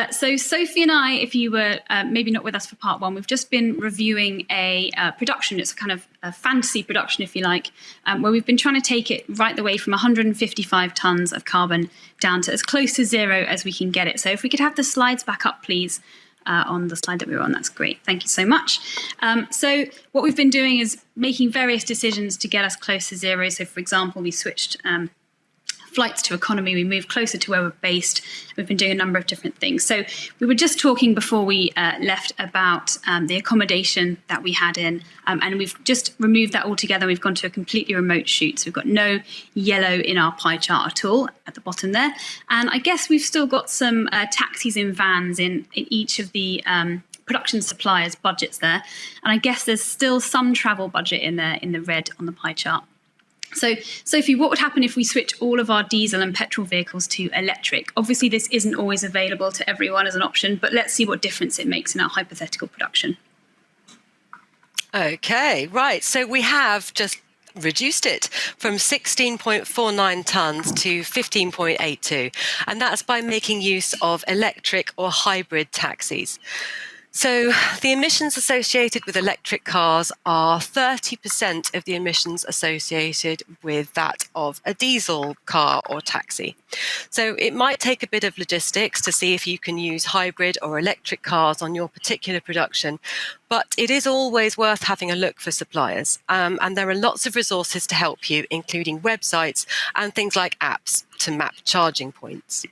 So Sophie and I, if you were maybe not with us for part one, we've just been reviewing a production. It's a kind of a fantasy production, if you like, where we've been trying to take it right the way from 155 tonnes of carbon down to as close to zero as we can get it. So if we could have the slides back up, please, on the slide that we were on, that's great. Thank you so much. So what we've been doing is making various decisions to get us close to zero. So, for example, we switched flights to economy, we moved closer to where we're based. We've been doing a number of different things. So we were just talking before we left about the accommodation that we had in, and we've just removed that altogether. We've gone to a completely remote shoot. So we've got no yellow in our pie chart at all at the bottom there. And I guess we've still got some taxis and vans in each of the production suppliers' budgets there. And I guess there's still some travel budget in there in the red on the pie chart. So, Sophie, what would happen if we switch all of our diesel and petrol vehicles to electric? Obviously, this isn't always available to everyone as an option, but let's see what difference it makes in our hypothetical production. Okay, right. So we have just reduced it from 16.49 tonnes to 15.82, and that's by making use of electric or hybrid taxis. So the emissions associated with electric cars are 30% of the emissions associated with that of a diesel car or taxi. So it might take a bit of logistics to see if you can use hybrid or electric cars on your particular production, but it is always worth having a look for suppliers. And there are lots of resources to help you, including websites and things like apps to map charging points.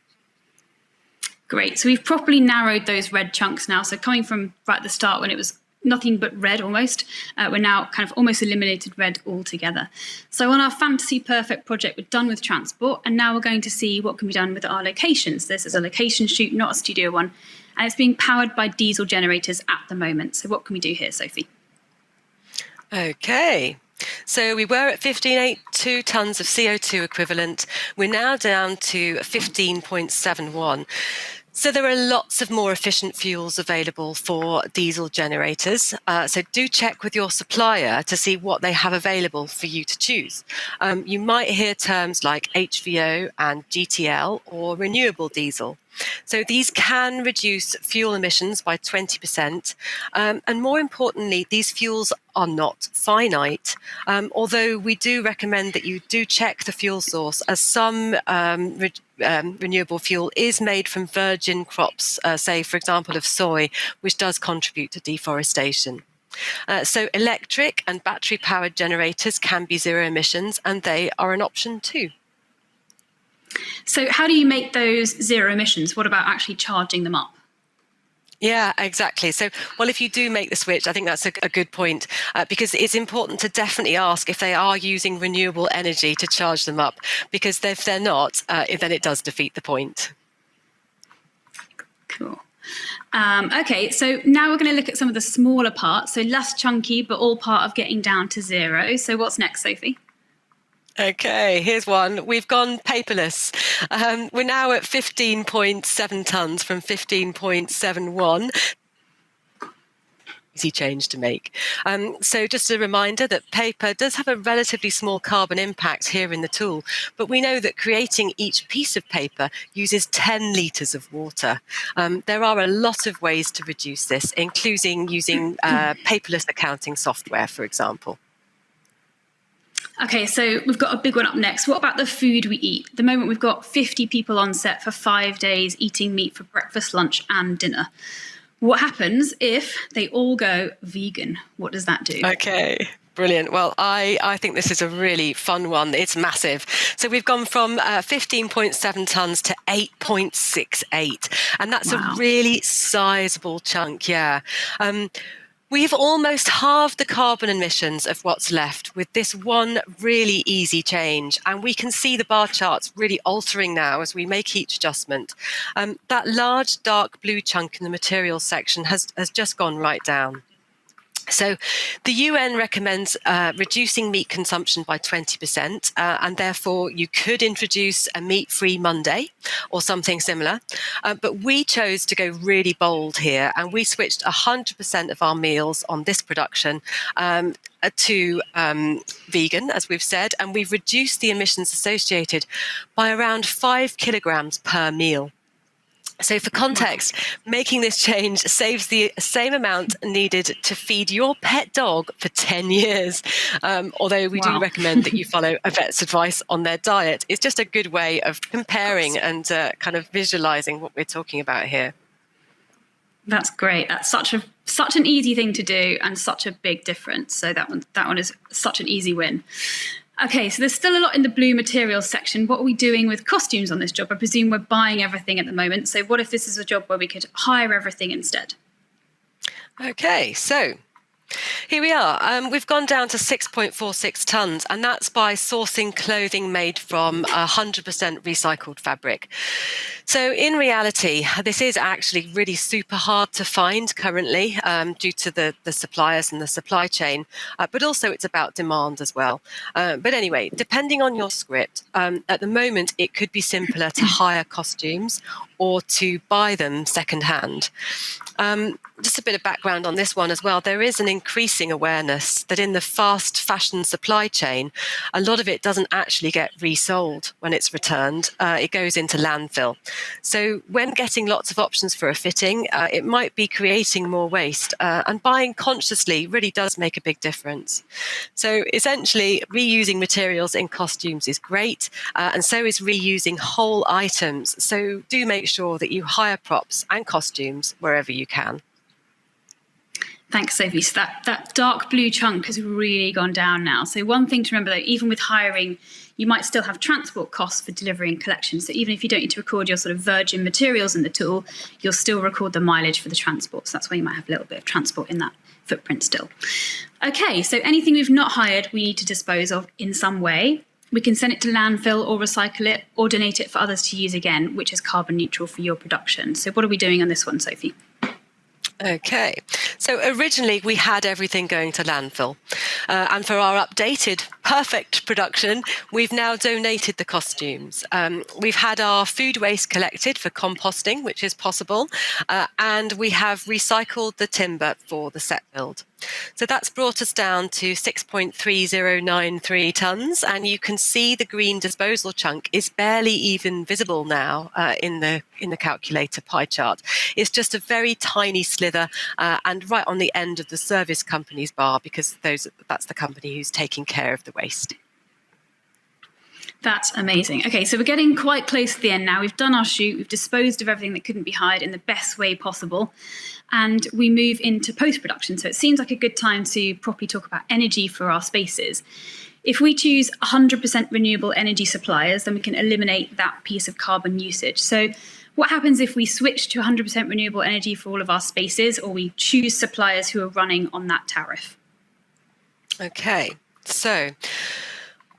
Great. So we've properly narrowed those red chunks now. So coming from right at the start when it was nothing but red almost, we're now kind of almost eliminated red altogether. So on our fantasy perfect project, we're done with transport, and now we're going to see what can be done with our locations. This is a location shoot, not a studio one, and it's being powered by diesel generators at the moment. So what can we do here, Sophie? Okay. So we were at 15.82 tonnes of CO2 equivalent. We're now down to 15.71. So there are lots of more efficient fuels available for diesel generators. So do check with your supplier to see what they have available for you to choose. You might hear terms like HVO and GTL or renewable diesel. So these can reduce fuel emissions by 20%. And more importantly, these fuels are not finite, although we do recommend that you do check the fuel source, as some renewable fuel is made from virgin crops, say, for example, of soy, which does contribute to deforestation. So electric and battery-powered generators can be zero emissions, and they are an option too. So how do you make those zero emissions? What about actually charging them up? Yeah, exactly. So, well, if you do make the switch, I think that's a good point, because it's important to definitely ask if they are using renewable energy to charge them up, because if they're not, then it does defeat the point. Cool. Okay, so now we're going to look at some of the smaller parts, so less chunky, but all part of getting down to zero. So what's next, Sophie? Okay, here's one. We've gone paperless. We're now at 15.7 tonnes from 15.71. Easy change to make. So just a reminder that paper does have a relatively small carbon impact here in the tool, but we know that creating each piece of paper uses 10 litres of water. There are a lot of ways to reduce this, including using paperless accounting software, for example. Okay, so we've got a big one up next. What about the food we eat? At the moment, we've got 50 people on set for 5 days eating meat for breakfast, lunch, and dinner. What happens if they all go vegan? What does that do? Okay. Brilliant. Well, I think this is a really fun one. It's massive. So we've gone from 15.7 tonnes to 8.68. And that's a really sizable chunk, yeah. We've almost halved the carbon emissions of what's left with this one really easy change. And we can see the bar charts really altering now as we make each adjustment. That large dark blue chunk in the materials section has just gone right down. So the UN recommends reducing meat consumption by 20%, and therefore you could introduce a meat-free Monday or something similar. But we chose to go really bold here, and we switched 100% of our meals on this production to vegan, as we've said, and we've reduced the emissions associated by around 5 kilograms per meal. So for context, making this change saves the same amount needed to feed your pet dog for 10 years. Although we do recommend that you follow a vet's advice on their diet. It's just a good way of comparing and kind of visualizing what we're talking about here. That's great. That's such an easy thing to do and such a big difference. So that one is such an easy win. Okay, so there's still a lot in the blue materials section. What are we doing with costumes on this job? I presume we're buying everything at the moment. So what if this is a job where we could hire everything instead? Okay, so here we are. We've gone down to 6.46 tonnes, and that's by sourcing clothing made from 100% recycled fabric. So in reality, this is actually really super hard to find currently due to the suppliers and the supply chain, but also it's about demand as well. But anyway, depending on your script, at the moment, it could be simpler to hire costumes or to buy them secondhand. Just a bit of background on this one as well. There is an increasing awareness that in the fast fashion supply chain, a lot of it doesn't actually get resold when it's returned. It goes into landfill. So when getting lots of options for a fitting, it might be creating more waste. And buying consciously really does make a big difference. So essentially, reusing materials in costumes is great. And so is reusing whole items. So do make sure that you hire props and costumes wherever you can. Thanks, Sophie. So that dark blue chunk has really gone down now. So one thing to remember, though, even with hiring, you might still have transport costs for delivery and collection. So even if you don't need to record your sort of virgin materials in the tool, you'll still record the mileage for the transport. So that's why you might have a little bit of transport in that footprint still. Okay, so anything we've not hired, we need to dispose of in some way. We can send it to landfill or recycle it or donate it for others to use again, which is carbon neutral for your production. So what are we doing on this one, Sophie? Okay, so originally we had everything going to landfill, and for our updated perfect production, we've now donated the costumes. We've had our food waste collected for composting, which is possible, and we have recycled the timber for the set build. So that's brought us down to 6.3093 tonnes, and you can see the green disposal chunk is barely even visible now in the calculator pie chart. It's just a very tiny slither and right on the end of the service company's bar, because that's the company who's taking care of the waste. That's amazing. Okay, so we're getting quite close to the end now. We've done our shoot. We've disposed of everything that couldn't be hired in the best way possible. And we move into post-production. So it seems like a good time to properly talk about energy for our spaces. If we choose 100% renewable energy suppliers, then we can eliminate that piece of carbon usage. So what happens if we switch to 100% renewable energy for all of our spaces, or we choose suppliers who are running on that tariff? Okay, so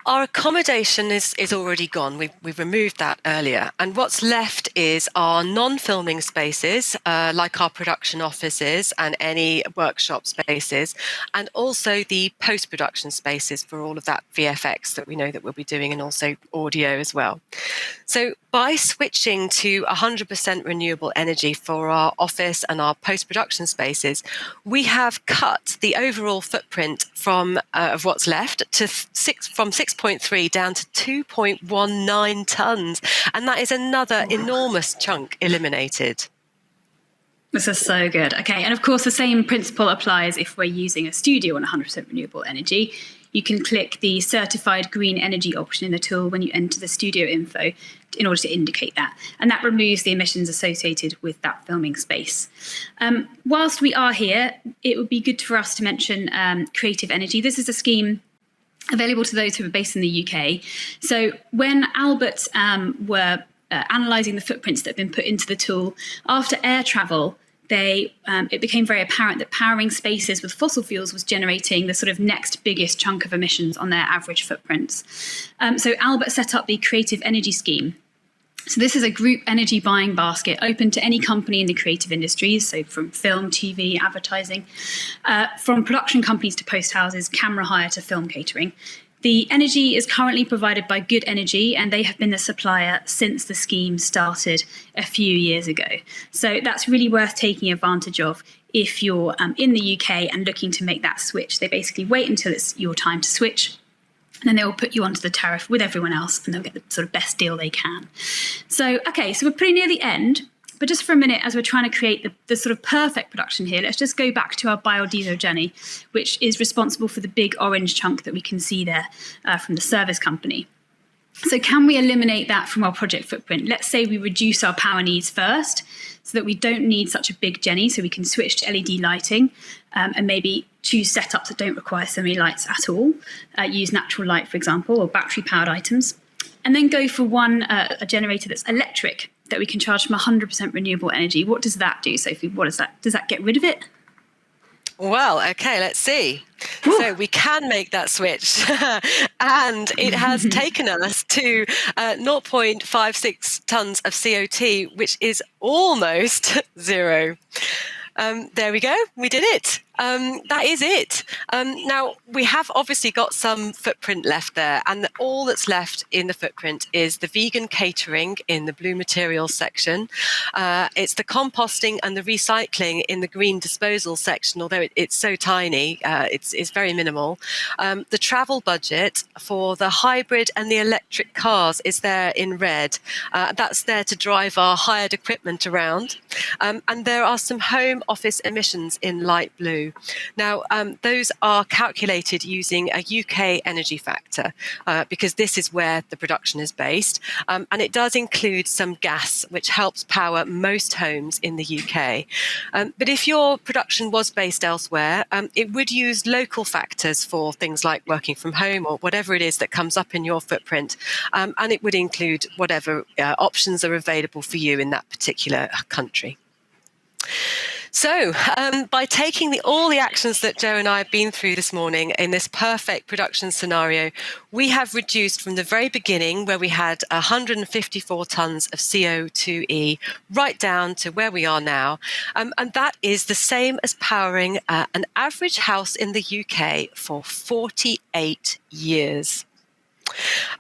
our accommodation is already gone. We've removed that earlier. And what's left is our non-filming spaces, like our production offices and any workshop spaces, and also the post-production spaces for all of that VFX that we know that we'll be doing, and also audio as well. So by switching to 100% renewable energy for our office and our post-production spaces, we have cut the overall footprint from of what's left to from 6.3 down to 2.19 tonnes. And that is another enormous chunk eliminated. This is so good. Okay, and of course the same principle applies if we're using a studio on 100% renewable energy. You can click the certified green energy option in the tool when you enter the studio info in order to indicate that. And that removes the emissions associated with that filming space. Whilst we are here, it would be good for us to mention Creative Energy. This is a scheme available to those who are based in the UK. So when Albert were analysing the footprints that have been put into the tool, after air travel, it became very apparent that powering spaces with fossil fuels was generating the sort of next biggest chunk of emissions on their average footprints. So Albert set up the Creative Energy Scheme. So this is a group energy buying basket open to any company in the creative industries, so from film, TV, advertising, from production companies to post houses, camera hire to film catering. The energy is currently provided by Good Energy, and they have been the supplier since the scheme started a few years ago. So that's really worth taking advantage of if you're in the UK and looking to make that switch. They basically wait until it's your time to switch, and then they will put you onto the tariff with everyone else, and they'll get the sort of best deal they can. So, okay, so we're pretty near the end. But just for a minute, as we're trying to create the sort of perfect production here, let's just go back to our biodiesel journey, which is responsible for the big orange chunk that we can see there from the service company. So can we eliminate that from our project footprint? Let's say we reduce our power needs first so that we don't need such a big Jenny, so we can switch to LED lighting and maybe choose setups that don't require so many lights at all, use natural light, for example, or battery-powered items, and then go for a generator that's electric that we can charge from 100% renewable energy. What does that do, Sophie? Does that get rid of it? Well, okay, let's see. Ooh. So we can make that switch, and it has taken us to 0.56 tons of CO2, which is almost zero. There we go. We did it. That is it. Now, we have obviously got some footprint left there, and all that's left in the footprint is the vegan catering in the blue materials section. It's the composting and the recycling in the green disposal section, although it's so tiny, it's very minimal. The travel budget for the hybrid and the electric cars is there in red. That's there to drive our hired equipment around. And there are some home office emissions in light blue. Now, those are calculated using a UK energy factor because this is where the production is based. And it does include some gas, which helps power most homes in the UK. But if your production was based elsewhere, it would use local factors for things like working from home or whatever it is that comes up in your footprint. And it would include whatever options are available for you in that particular country. So by taking all the actions that Joe and I have been through this morning in this perfect production scenario, we have reduced from the very beginning, where we had 154 tonnes of CO2e, right down to where we are now. And that is the same as powering an average house in the UK for 48 years.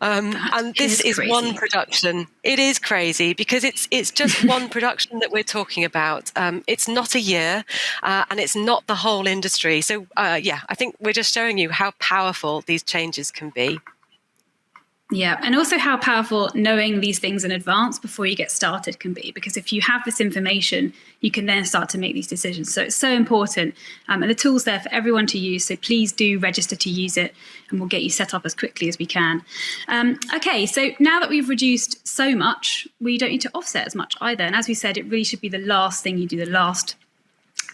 And this is crazy. One production. It is crazy because it's just one production that we're talking about. It's not a year, and it's not the whole industry. So, I think we're just showing you how powerful these changes can be. Yeah, and also how powerful knowing these things in advance before you get started can be, because if you have this information, you can then start to make these decisions. So it's so important, and the tool's there for everyone to use, so please do register to use it, and we'll get you set up as quickly as we can. Okay, so now that we've reduced so much, we don't need to offset as much either, and as we said, it really should be the last thing you do, the last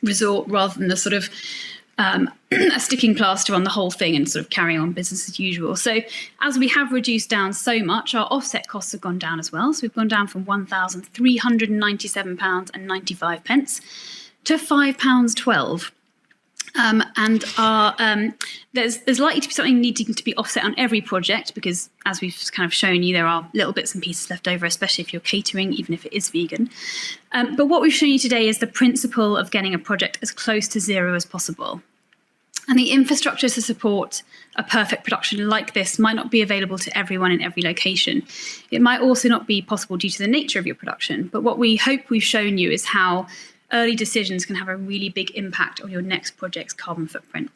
resort, rather than the sort of a sticking plaster on the whole thing and sort of carrying on business as usual. So as we have reduced down so much, our offset costs have gone down as well. So we've gone down from £1,397.95 to £5.12. And there's likely to be something needing to be offset on every project, because as we've kind of shown you, there are little bits and pieces left over, especially if you're catering, even if it is vegan. But what we've shown you today is the principle of getting a project as close to zero as possible. And the infrastructure to support a perfect production like this might not be available to everyone in every location. It might also not be possible due to the nature of your production. But what we hope we've shown you is how early decisions can have a really big impact on your next project's carbon footprint.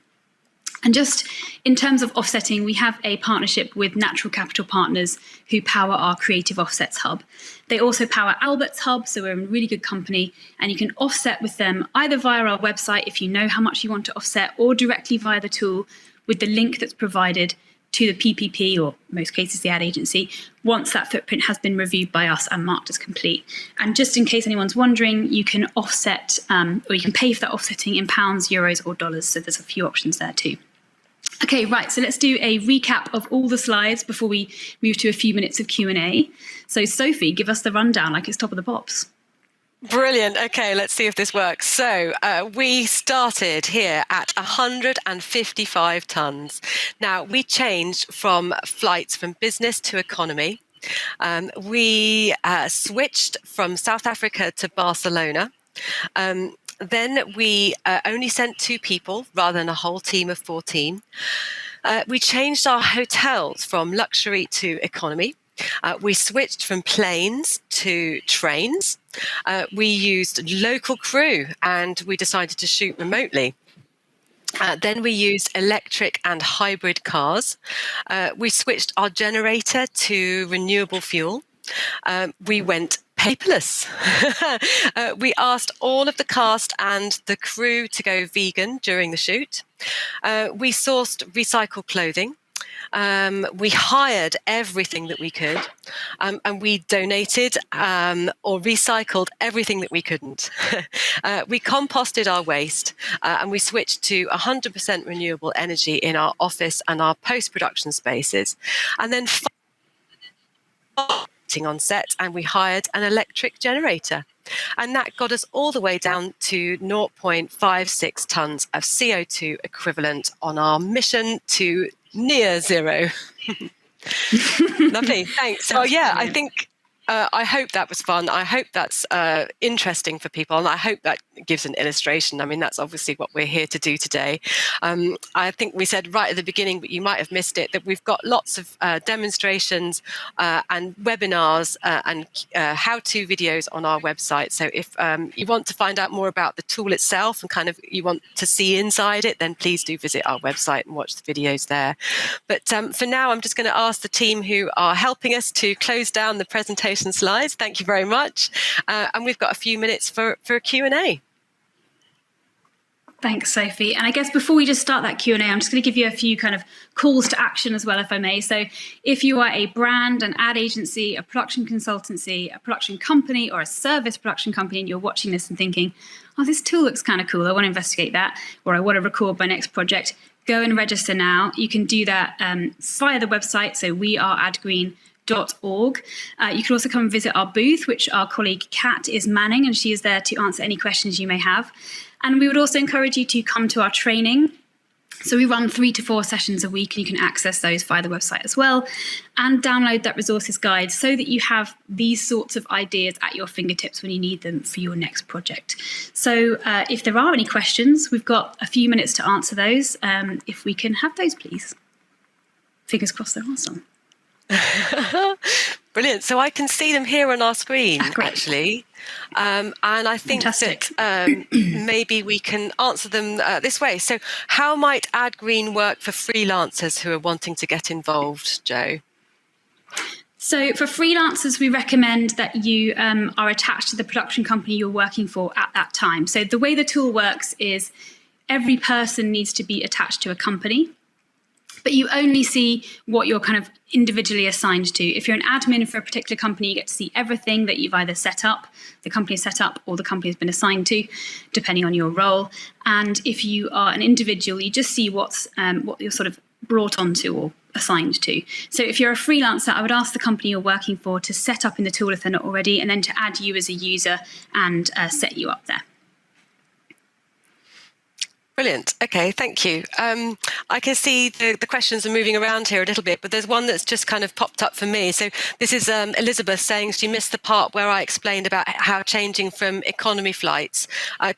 And just in terms of offsetting, we have a partnership with Natural Capital Partners, who power our Creative Offsets Hub. They also power Albert's Hub, so we're in really good company, and you can offset with them either via our website if you know how much you want to offset, or directly via the tool with the link that's provided to the PPP, or in most cases the ad agency, once that footprint has been reviewed by us and marked as complete. And just in case anyone's wondering, you can offset, or you can pay for that offsetting in pounds, euros, or dollars. So there's a few options there too. Okay, right, so let's do a recap of all the slides before we move to a few minutes of Q&A. So Sophie, give us the rundown like it's top of the pops. Brilliant. Okay, let's see if this works. So we started here at 155 tonnes. Now, we changed from flights from business to economy. We switched from South Africa to Barcelona. Then we only sent 2 people rather than a whole team of 14. We changed our hotels from luxury to economy. We switched from planes to trains. We used local crew, and we decided to shoot remotely. Then we used electric and hybrid cars. We switched our generator to renewable fuel. We went paperless. We asked all of the cast and the crew to go vegan during the shoot. We sourced recycled clothing. We hired everything that we could, and we donated or recycled everything that we couldn't. We composted our waste, and we switched to 100% renewable energy in our office and our post-production spaces. And then on set, and we hired an electric generator. And that got us all the way down to 0.56 tonnes of CO2 equivalent on our mission to near zero. Lovely, thanks. So yeah, I think I hope that was fun. I hope that's interesting for people, and I hope that gives an illustration. I mean, that's obviously what we're here to do today. I think we said right at the beginning, but you might have missed it, that we've got lots of demonstrations and webinars and how-to videos on our website. So if you want to find out more about the tool itself and kind of you want to see inside it, then please do visit our website and watch the videos there. But for now, I'm just going to ask the team who are helping us to close down the presentation slides. Thank you very much. And we've got a few minutes for a Q&A. Thanks, Sophie. And I guess before we just start that Q&A, I'm just going to give you a few kind of calls to action as well, if I may. So if you are a brand, an ad agency, a production consultancy, a production company, or a service production company, and you're watching this and thinking, oh, this tool looks kind of cool, I want to investigate that, or I want to record my next project, go and register now. You can do that via the website. So we are AdGreen.org. You can also come and visit our booth, which our colleague Kat is manning, and she is there to answer any questions you may have. And we would also encourage you to come to our training. So we run 3 to 4 sessions a week, and you can access those via the website as well, and download that resources guide so that you have these sorts of ideas at your fingertips when you need them for your next project. So if there are any questions, we've got a few minutes to answer those. If we can have those, please. Fingers crossed there are some. Brilliant. So I can see them here on our screen, actually. And I think Fantastic. That maybe we can answer them this way. So how might AdGreen work for freelancers who are wanting to get involved, Jo? So for freelancers, we recommend that you are attached to the production company you're working for at that time. So the way the tool works is every person needs to be attached to a company, but you only see what you're kind of individually assigned to. If you're an admin for a particular company, you get to see everything that you've either set up, the company set up, or the company has been assigned to, depending on your role. And if you are an individual, you just see what you're sort of brought onto or assigned to. So if you're a freelancer, I would ask the company you're working for to set up in the tool if they're not already, and then to add you as a user and set you up there. Brilliant. Okay, thank you. I can see the questions are moving around here a little bit, but there's one that's just kind of popped up for me. So this is Elizabeth saying she missed the part where I explained about how changing from economy flights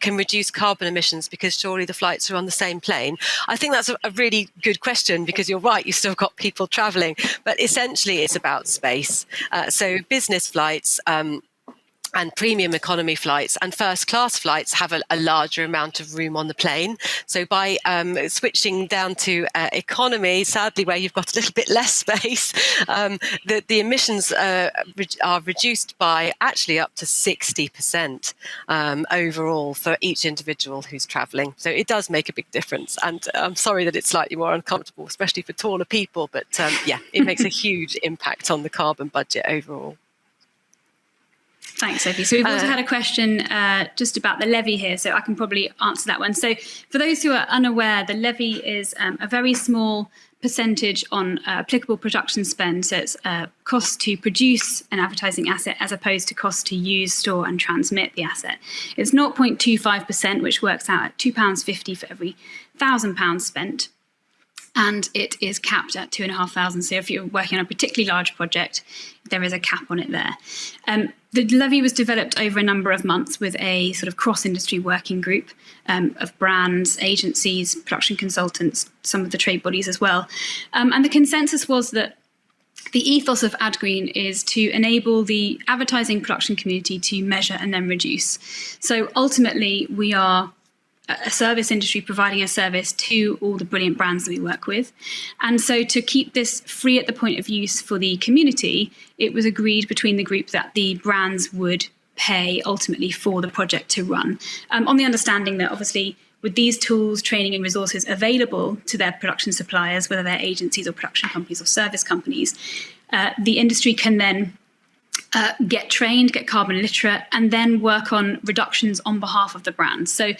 can reduce carbon emissions because surely the flights are on the same plane. I think that's a really good question because you're right, you've still got people travelling, but essentially it's about space. So business flights and premium economy flights and first class flights have a larger amount of room on the plane. So by switching down to economy, sadly, where you've got a little bit less space, the emissions are reduced by actually up to 60% overall for each individual who's travelling. So it does make a big difference. And I'm sorry that it's slightly more uncomfortable, especially for taller people. But yeah, it makes a huge impact on the carbon budget overall. Thanks, Sophie. So we've also had a question just about the levy here, so I can probably answer that one. So for those who are unaware, the levy is a very small percentage on applicable production spend. So it's cost to produce an advertising asset as opposed to cost to use, store and transmit the asset. It's 0.25%, which works out at £2.50 for every £1,000 spent. And it is capped at 2,500. So if you're working on a particularly large project, there is a cap on it there. The levy was developed over a number of months with a sort of cross-industry working group of brands, agencies, production consultants, some of the trade bodies as well. And the consensus was that the ethos of AdGreen is to enable the advertising production community to measure and then reduce. So ultimately, we are a service industry providing a service to all the brilliant brands that we work with. And so to keep this free at the point of use for the community, it was agreed between the group that the brands would pay ultimately for the project to run, on the understanding that obviously with these tools, training and resources available to their production suppliers, whether they're agencies or production companies or service companies, the industry can then get trained, get carbon literate, and then work on reductions on behalf of the brands. So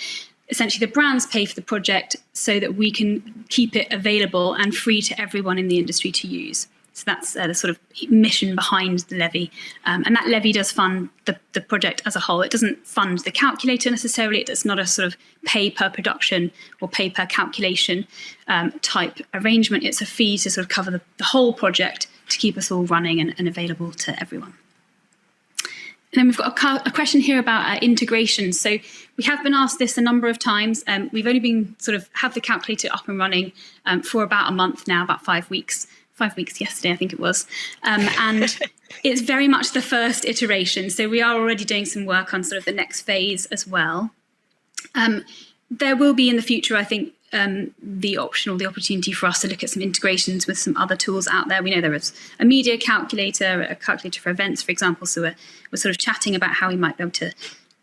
essentially the brands pay for the project so that we can keep it available and free to everyone in the industry to use. So that's the sort of mission behind the levy. And that levy does fund the project as a whole. It doesn't fund the calculator necessarily. It's not a sort of pay per production or pay per calculation type arrangement. It's a fee to sort of cover the whole project to keep us all running and available to everyone. And then we've got a question here about integration. So we have been asked this a number of times. We've only been have the calculator up and running for about a month now, about 5 weeks. 5 weeks yesterday, I think it was. And it's very much the first iteration. So we are already doing some work on sort of the next phase as well. There will be in the future, I think, the opportunity for us to look at some integrations with some other tools out there. We know there is a media calculator, a calculator for events, for example. So we're sort of chatting about how we might be able to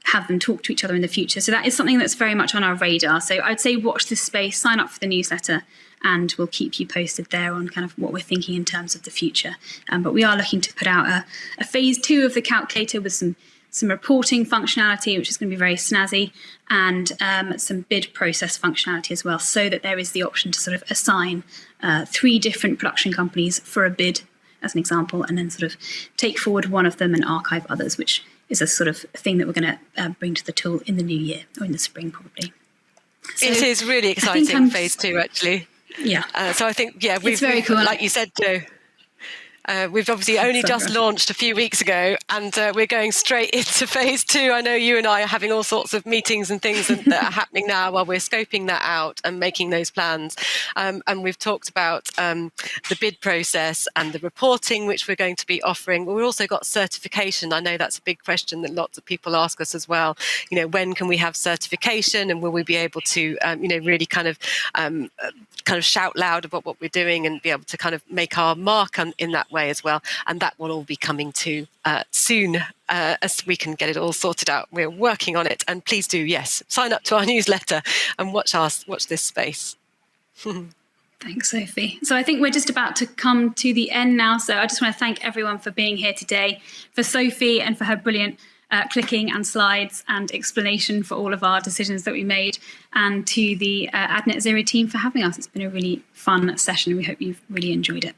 have them talk to each other in the future. So that is something that's very much on our radar. So I'd say watch this space, sign up for the newsletter, and we'll keep you posted there on kind of what we're thinking in terms of the future. But we are looking to put out a phase 2 of the calculator with some reporting functionality, which is going to be very snazzy, and some bid process functionality as well, so that there is the option to sort of assign 3 different production companies for a bid, as an example, and then sort of take forward one of them and archive others, which is a sort of thing that we're going to bring to the tool in the new year, or in the spring probably. So it is really exciting, phase 2, actually. Yeah. So I think, it's very cool. Like you said, Jo, we've obviously only just launched a few weeks ago, and we're going straight into phase 2. I know you and I are having all sorts of meetings and things that are happening now while we're scoping that out and making those plans. And we've talked about the bid process and the reporting, which we're going to be offering. We've also got certification. I know that's a big question that lots of people ask us as well. You know, when can we have certification, and will we be able to, really kind of shout loud about what we're doing and be able to kind of make our mark in that way as well. And that will all be coming to soon as we can get it all sorted out. We're working on it, and please do, yes, sign up to our newsletter and watch this space. Thanks, Sophie. So I think we're just about to come to the end now. So I just want to thank everyone for being here today, for Sophie and for her brilliant clicking and slides and explanation for all of our decisions that we made, and to the AdNet Zero team for having us. It's been a really fun session, and we hope you've really enjoyed it.